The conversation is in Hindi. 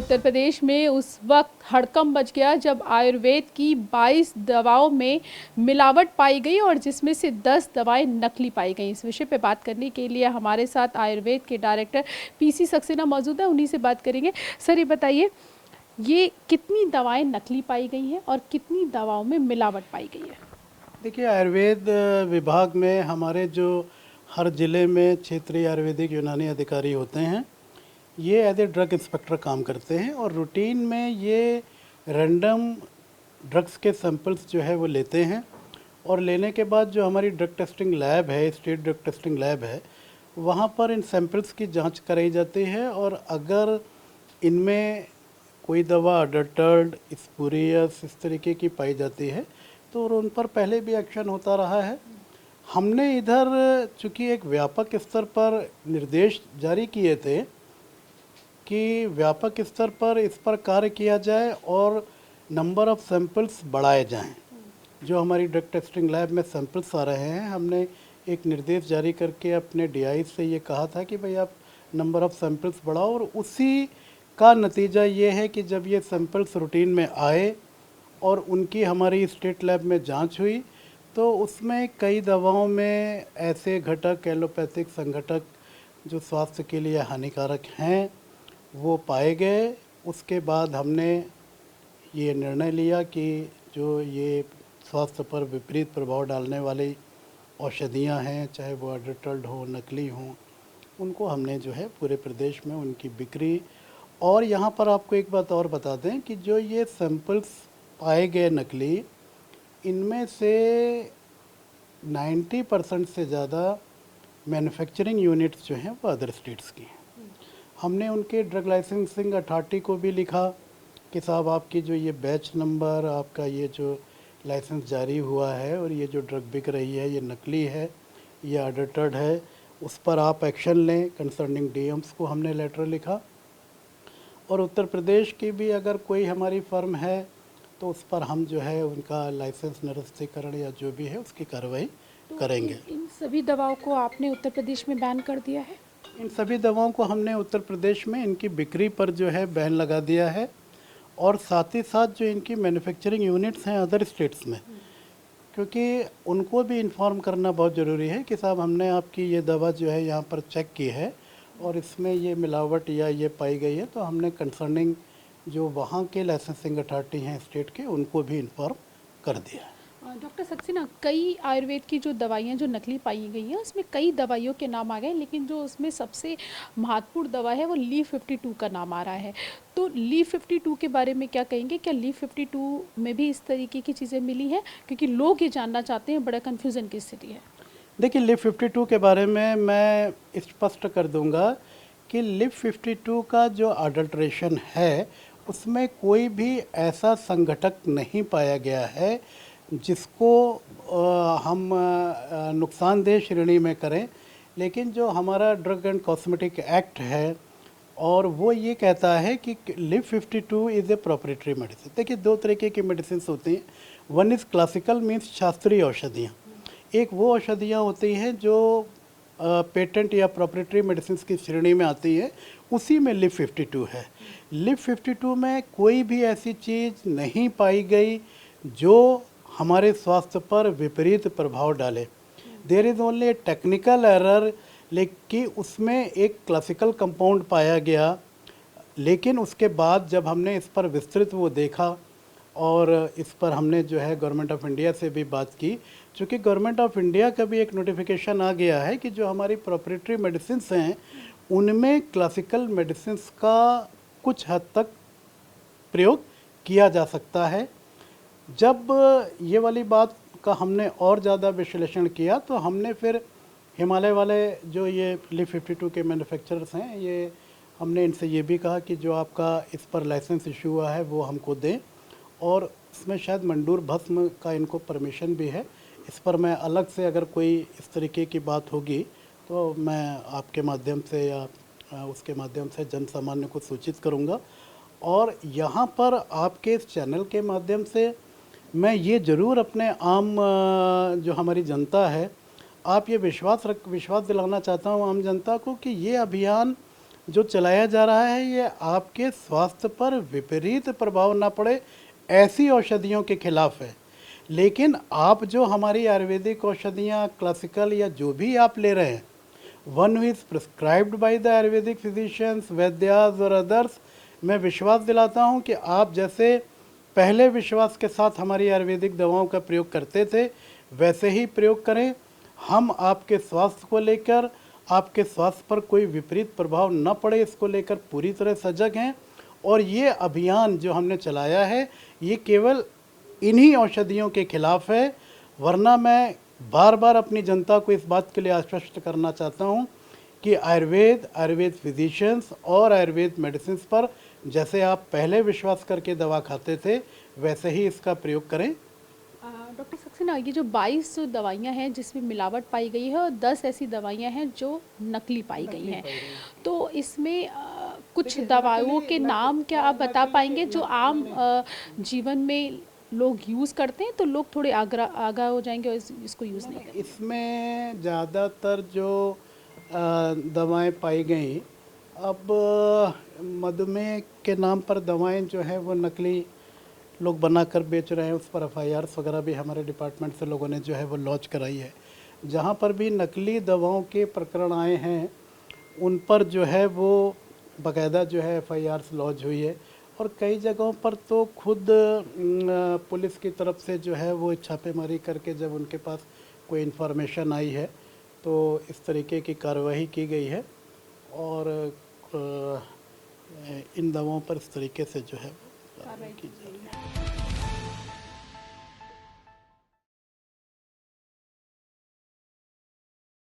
उत्तर प्रदेश में उस वक्त हड़कंप मच गया जब आयुर्वेद की 22 दवाओं में मिलावट पाई गई और जिसमें से 10 दवाएं नकली पाई गई। इस विषय पे बात करने के लिए हमारे साथ आयुर्वेद के डायरेक्टर पीसी सक्सेना मौजूद है, उन्हीं से बात करेंगे। सर ये बताइए, ये कितनी दवाएं नकली पाई गई हैं और कितनी दवाओं में मिलावट पाई गई है? देखिए, आयुर्वेद विभाग में हमारे जो हर ज़िले में क्षेत्रीय आयुर्वेदिक यूनानी अधिकारी होते हैं, ये एज ए ड्रग इंस्पेक्टर काम करते हैं और रूटीन में ये रैंडम ड्रग्स के सैंपल्स जो है वो लेते हैं और लेने के बाद जो हमारी ड्रग टेस्टिंग लैब है, स्टेट ड्रग टेस्टिंग लैब है, वहाँ पर इन सैंपल्स की जांच कराई जाती है और अगर इनमें कोई दवा अडल्टर्ड, स्पूरियस इस तरीके की पाई जाती है तो उन पर पहले भी एक्शन होता रहा है। हमने इधर चूँकि एक व्यापक स्तर पर निर्देश जारी किए थे कि व्यापक स्तर पर इस पर कार्य किया जाए और नंबर ऑफ़ सैंपल्स बढ़ाए जाएं। जो हमारी ड्रग टेस्टिंग लैब में सैंपल्स आ रहे हैं, हमने एक निर्देश जारी करके अपने डीआई से ये कहा था कि भाई आप नंबर ऑफ़ सैंपल्स बढ़ाओ और उसी का नतीजा ये है कि जब ये सैंपल्स रूटीन में आए और उनकी हमारी स्टेट लैब में जांच हुई तो उसमें कई दवाओं में ऐसे घटक, एलोपैथिक संघटक जो स्वास्थ्य के लिए हानिकारक हैं वो पाए गए। उसके बाद हमने ये निर्णय लिया कि जो ये स्वास्थ्य पर विपरीत प्रभाव डालने वाली औषधियाँ हैं, चाहे वो अडल्टर्ड हो, नकली हों, उनको हमने जो है पूरे प्रदेश में उनकी बिक्री। और यहाँ पर आपको एक बात और बता दें कि जो ये सैंपल्स पाए गए नकली, इनमें से 90% से ज़्यादा मैन्युफैक्चरिंग यूनिट्स जो हैं वो अदर स्टेट्स की हैं। हमने उनके ड्रग लाइसेंसिंग अथॉरिटी को भी लिखा कि साहब आपकी जो ये बैच नंबर, आपका ये जो लाइसेंस जारी हुआ है और ये जो ड्रग बिक रही है ये नकली है, ये अडल्टर्ड है, उस पर आप एक्शन लें। कंसर्निंग डीएम्स को हमने लेटर लिखा और उत्तर प्रदेश की भी अगर कोई हमारी फर्म है तो उस पर हम जो है उनका लाइसेंस निरस्तीकरण या जो भी है उसकी कार्रवाई करेंगे। इन सभी दवाओं को आपने उत्तर प्रदेश में बैन कर दिया है? इन सभी दवाओं को हमने उत्तर प्रदेश में इनकी बिक्री पर जो है बैन लगा दिया है और साथ ही साथ जो इनकी मैन्युफैक्चरिंग यूनिट्स हैं अदर स्टेट्स में, क्योंकि उनको भी इन्फॉर्म करना बहुत ज़रूरी है कि साहब हमने आपकी ये दवा जो है यहाँ पर चेक की है और इसमें ये मिलावट या ये पाई गई है, तो हमने कंसर्निंग जो वहाँ के लाइसेंसिंग अथॉरिटी हैं स्टेट के, उनको भी इन्फॉर्म कर दिया है। डॉक्टर सक्सेना, कई आयुर्वेद की जो दवाइयाँ जो नकली पाई गई हैं उसमें कई दवाइयों के नाम आ गए, लेकिन जो उसमें सबसे महत्वपूर्ण दवा है वो ली-52 का नाम आ रहा है। तो ली-52 के बारे में क्या कहेंगे? क्या ली-52 में भी इस तरीके की चीज़ें मिली हैं? क्योंकि लोग ये जानना चाहते हैं, बड़ा कन्फ्यूज़न की स्थिति है। देखिए, ली-52 के बारे में मैं स्पष्ट कर दूंगा कि ली-52 का जो अडल्ट्रेशन है उसमें कोई भी ऐसा संघटक नहीं पाया गया है जिसको हम नुकसानदेह श्रेणी में करें। लेकिन जो हमारा ड्रग एंड कॉस्मेटिक एक्ट है और वो ये कहता है कि ली-52 इज़ ए प्रोप्राइटरी मेडिसिन। देखिए, दो तरीके की मेडिसिन होती हैं। वन इज़ क्लासिकल, मीन्स शास्त्रीय औषधियाँ। एक वो औषधियाँ होती हैं जो पेटेंट या प्रोप्राइटरी मेडिसिन की श्रेणी में आती है, उसी में ली-52 है। ली-52 में कोई भी ऐसी चीज़ नहीं पाई गई जो हमारे स्वास्थ्य पर विपरीत प्रभाव डाले। There is only a technical error, लेकिन उसमें एक क्लासिकल कंपाउंड पाया गया। लेकिन उसके बाद जब हमने इस पर विस्तृत वो देखा और इस पर हमने जो है गवर्नमेंट ऑफ इंडिया से भी बात की, चूँकि गवर्नमेंट ऑफ इंडिया का भी एक नोटिफिकेशन आ गया है कि जो हमारी प्रोप्राइटरी मेडिसिन्स हैं उनमें क्लासिकल मेडिसिन्स का कुछ हद तक प्रयोग किया जा सकता है। जब ये वाली बात का हमने और ज़्यादा विश्लेषण किया तो हमने फिर हिमालय वाले जो ये ली-52 के मैन्युफैक्चरर्स हैं, ये हमने इनसे ये भी कहा कि जो आपका इस पर लाइसेंस इशू हुआ है वो हमको दें, और इसमें शायद मंडूर भस्म का इनको परमिशन भी है। इस पर मैं अलग से अगर कोई इस तरीके की बात होगी तो मैं आपके माध्यम से या उसके माध्यम से जन सामान्य को सूचित करूंगा। और यहाँ पर आपके इस चैनल के माध्यम से मैं ये ज़रूर अपने आम जो हमारी जनता है, आप ये विश्वास दिलाना चाहता हूँ आम जनता को कि ये अभियान जो चलाया जा रहा है ये आपके स्वास्थ्य पर विपरीत प्रभाव ना पड़े ऐसी औषधियों के खिलाफ है। लेकिन आप जो हमारी आयुर्वेदिक औषधियाँ क्लासिकल या जो भी आप ले रहे हैं, one who is prescribed by the ayurvedic physicians, vaidyas और अदर्स, मैं विश्वास दिलाता हूँ कि आप जैसे पहले विश्वास के साथ हमारी आयुर्वेदिक दवाओं का प्रयोग करते थे वैसे ही प्रयोग करें। हम आपके स्वास्थ्य को लेकर, आपके स्वास्थ्य पर कोई विपरीत प्रभाव न पड़े इसको लेकर पूरी तरह सजग हैं। और ये अभियान जो हमने चलाया है ये केवल इन्हीं औषधियों के खिलाफ है। वरना मैं बार बार अपनी जनता को इस बात के लिए आश्वस्त करना चाहता हूँ कि आयुर्वेद फिजिशियंस और आयुर्वेद मेडिसिन पर जैसे आप पहले विश्वास करके दवा खाते थे वैसे ही इसका प्रयोग करें। डॉक्टर सक्सेना, ये जो 22 दवाइयाँ हैं जिसमें मिलावट पाई गई है और 10 ऐसी दवाइयाँ हैं जो नकली पाई गई हैं, तो इसमें कुछ दवाओं के नाम क्या आप बता पाएंगे जो आम जीवन में लोग यूज़ करते हैं, तो लोग थोड़े आगाह हो जाएंगे और इसको यूज़ नहीं करेंगे। इसमें ज़्यादातर जो दवाएं पाई गई, अब मधुमेह के नाम पर दवाएं जो है वो नकली लोग बनाकर बेच रहे हैं, उस पर एफआईआर्स वगैरह भी हमारे डिपार्टमेंट से लोगों ने जो है वो लॉन्च कराई है। जहाँ पर भी नकली दवाओं के प्रकरण आए हैं उन पर जो है वो बाकायदा जो है एफआईआर्स लॉन्च हुई है। और कई जगहों पर तो खुद पुलिस की तरफ से जो है वो छापेमारी करके जब उनके पास कोई इन्फॉर्मेशन आई है तो इस तरीके की कार्रवाई की गई है और इन दवाओं पर इस तरीके से जो है कार्रवाई की जा रही है।